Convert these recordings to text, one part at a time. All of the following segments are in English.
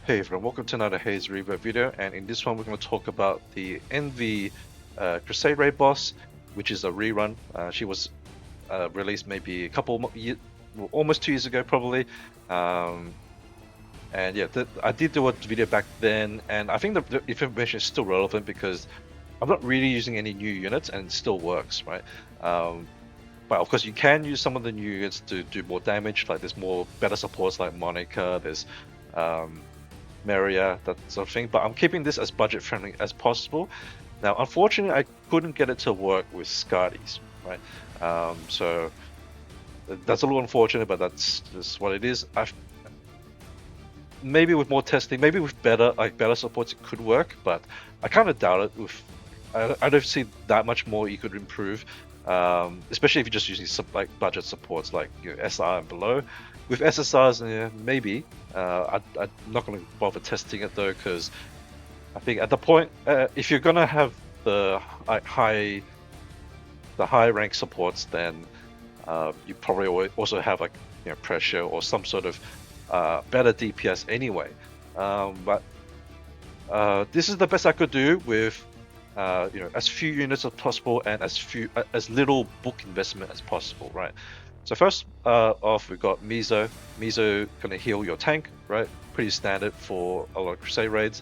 Hey everyone, welcome to another Haze Reverb video, and in this one we're going to talk about the NV Crusade raid boss, which is a rerun. She was released maybe a couple years, almost 2 years ago probably. And yeah, I did do a video back then, and I think the information is still relevant because I'm not really using any new units and it still works, right? But of course you can use some of the new units to do more damage, like there's better supports like Monica, there's Maria, that sort of thing, but I'm keeping this as budget friendly as possible. Now, unfortunately, I couldn't get it to work with Skadi's, right? So that's a little unfortunate, but that's just what it is. Maybe with more testing, maybe with better supports, it could work, but I kind of doubt it. I don't see that much more you could improve, especially if you're just using some like budget supports like SR and below. With SSRs, yeah, maybe. I'm not going to bother testing it though, because I think at the point, if you're going to have the high rank supports, then you probably also have like Precio or some sort of better DPS anyway. But this is the best I could do with as few units as possible and as little book investment as possible, right? So first off, we've got Mizo. Mizo gonna heal your tank, right? Pretty standard for a lot of Crusade raids.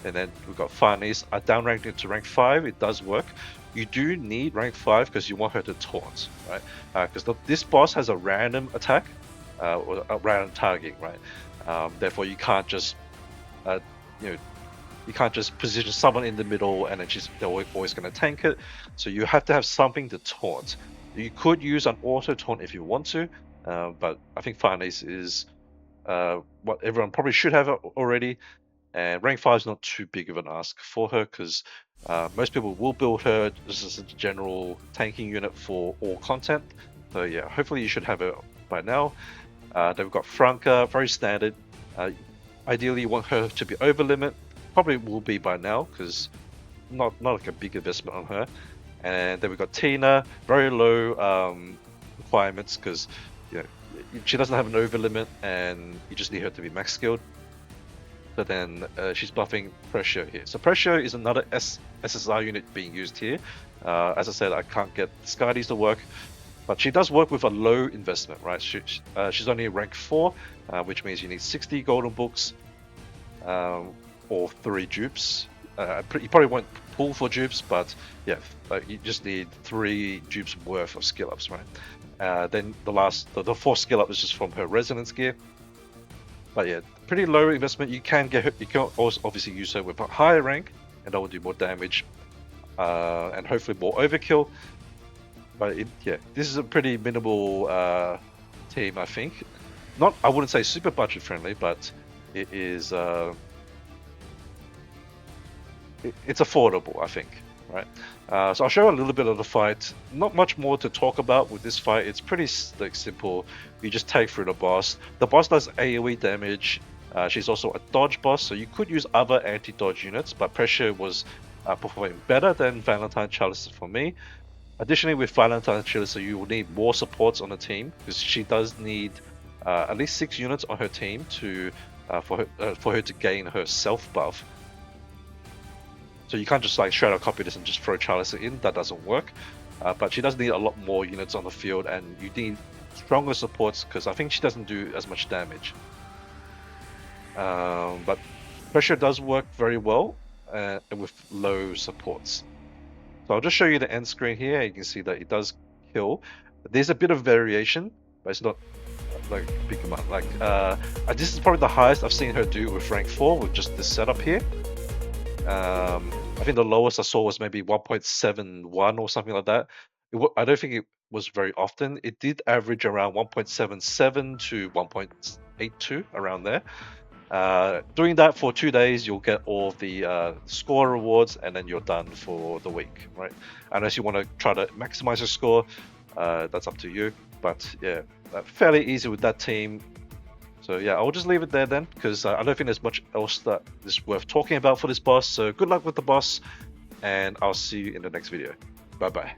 And then we've got Farnese. I downranked it to rank 5. It does work. You do need rank 5 because you want her to taunt, right? Because this boss has a random attack or a random targeting, right? Therefore, you can't just you can't just position someone in the middle and then they're always going to tank it. So you have to have something to taunt. You could use an auto taunt if you want to, but I think Farnese is what everyone probably should have already. And rank 5 is not too big of an ask for her because most people will build her just as a general tanking unit for all content. So yeah, hopefully you should have her by now. Then we've got Franca, very standard. Ideally, you want her to be over limit. Probably will be by now because not like a big investment on her. And then we've got Tina, very low requirements because she doesn't have an over limit and you just need her to be max skilled. But then she's buffing Precio here. So Precio is another SSR unit being used here. As I said, I can't get Skadi to work, but she does work with a low investment, right? She's only rank 4, which means you need 60 golden books or 3 dupes. You probably won't pull for dupes, but yeah, you just need 3 dupes worth of skill ups, right? Then the 4th skill up is just from her resonance gear. But yeah, pretty low investment. You can get her. You can also obviously use her with a higher rank, and that will do more damage, and hopefully more overkill. But yeah, this is a pretty minimal team, I think. I wouldn't say super budget friendly, but it is. It's affordable, I think, right? So I'll show a little bit of the fight. Not much more to talk about with this fight. It's pretty simple. You just take through the boss. The boss does AoE damage. She's also a dodge boss, so you could use other anti-dodge units, but Precio was performing better than Valentine Chalice for me. Additionally, with Valentine Chalice, you will need more supports on the team because she does need at least 6 units on her team for her to gain her self buff. So you can't just like straight up copy this and just throw Chalice in. That doesn't work. But she does need a lot more units on the field, and you need stronger supports because I think she doesn't do as much damage. But Precio does work very well with low supports. So I'll just show you the end screen here. You can see that it does kill. There's a bit of variation, but it's not like a big amount. Like this is probably the highest I've seen her do with rank 4 with just this setup here. I think the lowest I saw was maybe 1.71 or something like that. I don't think it was very often. It did average around 1.77 to 1.82 around there. Doing that for 2 days, you'll get all the score rewards, and then you're done for the week, right? Unless you want to try to maximize your score, that's up to you. But yeah, fairly easy with that team. So yeah, I'll just leave it there then, because I don't think there's much else that is worth talking about for this boss. So good luck with the boss, and I'll see you in the next video. Bye bye.